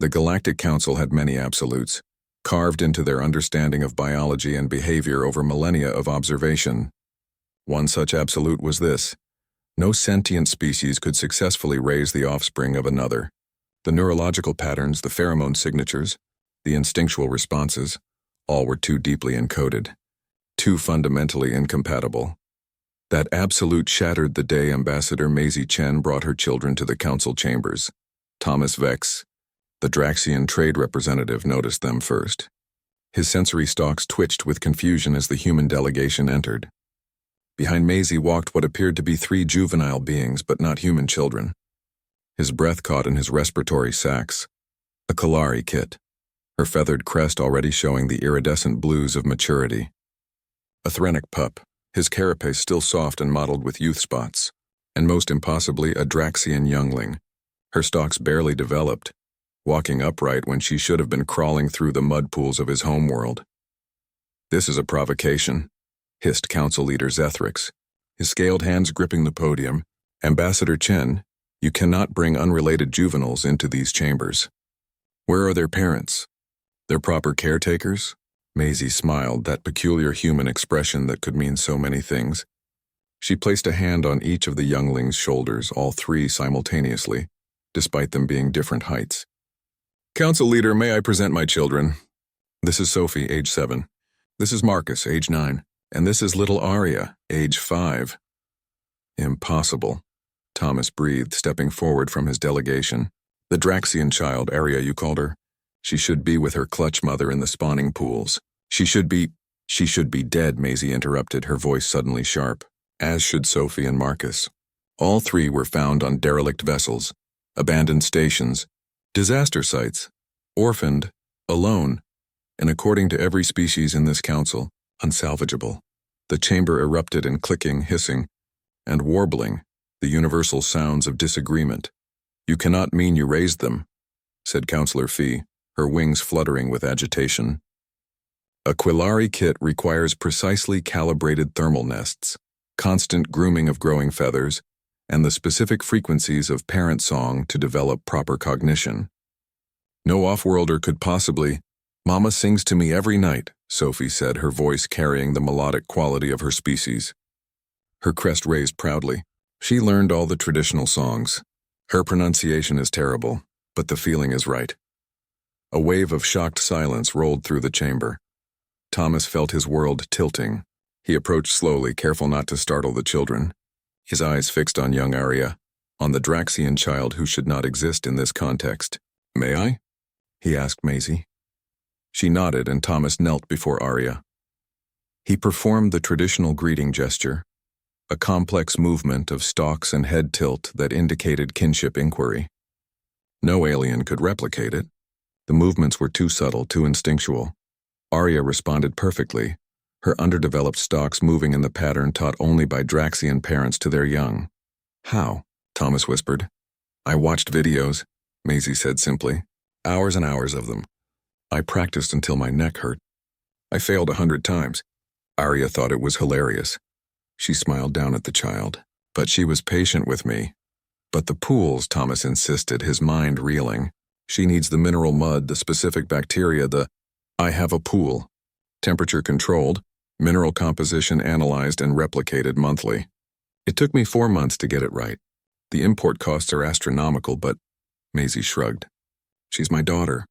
The Galactic Council had many absolutes, carved into their understanding of biology and behavior over millennia of observation. One such absolute was this: no sentient species could successfully raise the offspring of another. The neurological patterns, the pheromone signatures, the instinctual responses, all were too deeply encoded, too fundamentally incompatible. That absolute shattered the day Ambassador Maisie Chen brought her children to the council chambers. Thomas Vex, the Draxian trade representative, noticed them first. His sensory stalks twitched with confusion as the human delegation entered. Behind Maisie walked what appeared to be 3 juvenile beings, but not human children. His breath caught in his respiratory sacs. A Kalari kit, her feathered crest already showing the iridescent blues of maturity. A Threnic pup, his carapace still soft and mottled with youth spots. And most impossibly, a Draxian youngling, her stalks barely developed, walking upright when she should have been crawling through the mud pools of his homeworld. "This is a provocation," hissed Council Leader Zethrix, his scaled hands gripping the podium. "Ambassador Chen, you cannot bring unrelated juveniles into these chambers. Where are their parents? Their proper caretakers?" Maisie smiled, that peculiar human expression that could mean so many things. She placed a hand on each of the younglings' shoulders, all 3 simultaneously, despite them being different heights. "Council Leader, may I present my children? This is Sophie, age 7. This is Marcus, age 9. And this is little Arya, age 5. "Impossible," Thomas breathed, stepping forward from his delegation. "The Draxian child, Arya, you called her. She should be with her clutch mother in the spawning pools. She should be dead," Maisie interrupted, her voice suddenly sharp. "As should Sophie and Marcus. All 3 were found on derelict vessels, abandoned stations, disaster sites, orphaned, alone, and according to every species in this council, unsalvageable." The chamber erupted in clicking, hissing, and warbling, the universal sounds of disagreement. "You cannot mean you raised them," said Councillor Fee, her wings fluttering with agitation. "A Quillari kit requires precisely calibrated thermal nests, constant grooming of growing feathers, and the specific frequencies of parent song to develop proper cognition. No off-worlder could possibly—" "Mama sings to me every night," Sophie said, her voice carrying the melodic quality of her species. Her crest raised proudly. "She learned all the traditional songs. Her pronunciation is terrible, but the feeling is right." A wave of shocked silence rolled through the chamber. Thomas felt his world tilting. He approached slowly, careful not to startle the children, his eyes fixed on young Arya, on the Draxian child who should not exist in this context. "May I?" he asked Maisie. She nodded, and Thomas knelt before Arya. He performed the traditional greeting gesture, a complex movement of stalks and head tilt that indicated kinship inquiry. No alien could replicate it. The movements were too subtle, too instinctual. Arya responded perfectly, her underdeveloped stalks moving in the pattern taught only by Draxian parents to their young. "How?" Thomas whispered. "I watched videos," Maisie said simply. "Hours and hours of them. I practiced until my neck hurt. I failed 100 times. Arya thought it was hilarious. She smiled down at the child. "But she was patient with me." "But the pools," Thomas insisted, his mind reeling. "She needs the mineral mud, the specific bacteria, I have a pool. Temperature controlled, mineral composition analyzed and replicated monthly. It took me 4 months to get it right. The import costs are astronomical, but—" Maisie shrugged. "She's my daughter.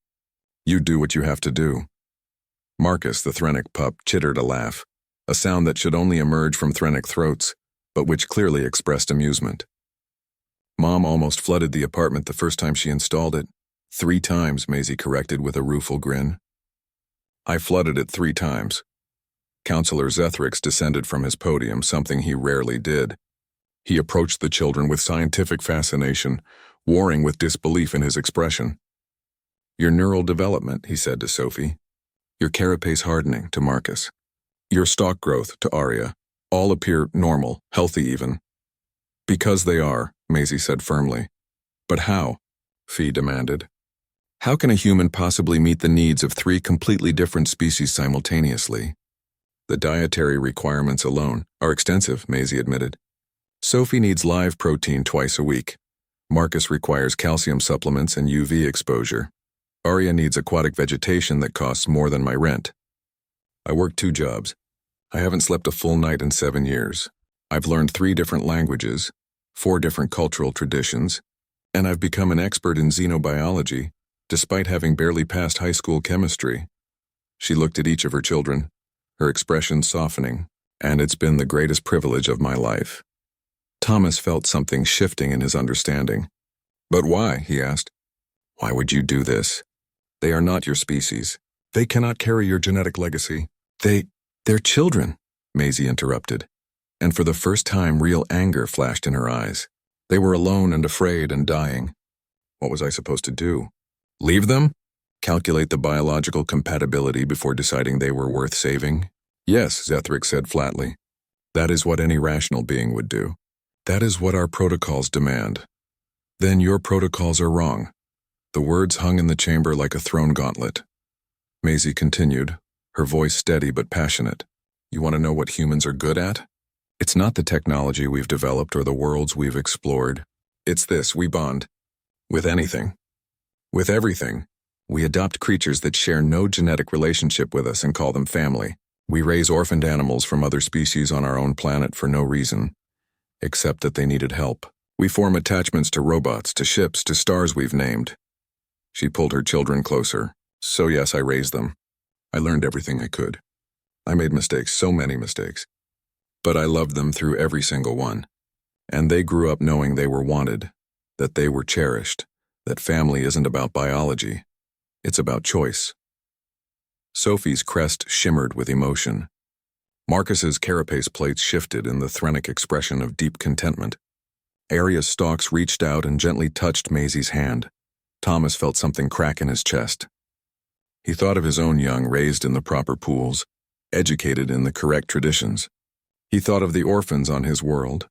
You do what you have to do." Marcus, the Threnic pup, chittered a laugh, a sound that should only emerge from Threnic throats, but which clearly expressed amusement. "Mom almost flooded the apartment the first time she installed it. 3 times, Maisie corrected with a rueful grin. "I flooded it 3 times. Councillor Zethrix descended from his podium, something he rarely did. He approached the children with scientific fascination, warring with disbelief in his expression. "Your neural development," he said to Sophie. "Your carapace hardening," to Marcus. "Your stalk growth," to Arya. "All appear normal, healthy even." "Because they are," Maisie said firmly. "But how?" Fee demanded. "How can a human possibly meet the needs of 3 completely different species simultaneously?" "The dietary requirements alone are extensive," Maisie admitted. "Sophie needs live protein twice a week. Marcus requires calcium supplements and UV exposure. Arya needs aquatic vegetation that costs more than my rent. I work 2 jobs. I haven't slept a full night in 7 years. I've learned 3 different languages, 4 different cultural traditions, and I've become an expert in xenobiology, despite having barely passed high school chemistry. She looked at each of her children, her expression softening, and it's been the greatest privilege of my life. Thomas felt something shifting in his understanding. But why? He asked. Why would you do this? They are not your species. They cannot carry your genetic legacy. They're children, Maisie interrupted. And for the first time, real anger flashed in her eyes. They were alone and afraid and dying. What was I supposed to do? Leave them? Calculate the biological compatibility before deciding they were worth saving? Yes, Zethric said flatly. That is what any rational being would do. That is what our protocols demand. Then your protocols are wrong. The words hung in the chamber like a thrown gauntlet. Maisie continued, her voice steady but passionate. You want to know what humans are good at? It's not the technology we've developed or the worlds we've explored. It's this: we bond. With anything. With everything. We adopt creatures that share no genetic relationship with us and call them family. We raise orphaned animals from other species on our own planet for no reason, except that they needed help. We form attachments to robots, to ships, to stars we've named. She pulled her children closer. So yes, I raised them. I learned everything I could. I made mistakes, so many mistakes. But I loved them through every single one. And they grew up knowing they were wanted, that they were cherished, that family isn't about biology. It's about choice. Sophie's crest shimmered with emotion. Marcus's carapace plates shifted in the threnic expression of deep contentment. Arya's stalks reached out and gently touched Maisie's hand. Thomas felt something crack in his chest. He thought of his own young raised in the proper pools, educated in the correct traditions. He thought of the orphans on his world,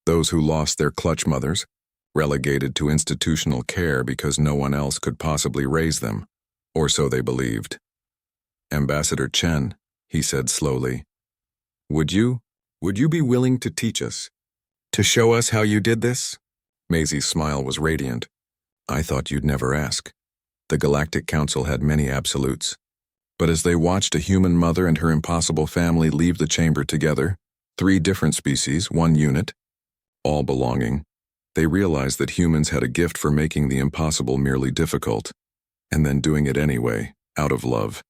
those who lost their clutch mothers, relegated to institutional care because no one else could possibly raise them, or so they believed. Ambassador Chen, he said slowly, would you be willing to teach us? To show us how you did this? Maisie's smile was radiant. I thought you'd never ask. The Galactic Council had many absolutes. But as they watched a human mother and her impossible family leave the chamber together, 3 different species, 1 unit, all belonging, they realized that humans had a gift for making the impossible merely difficult, and then doing it anyway, out of love.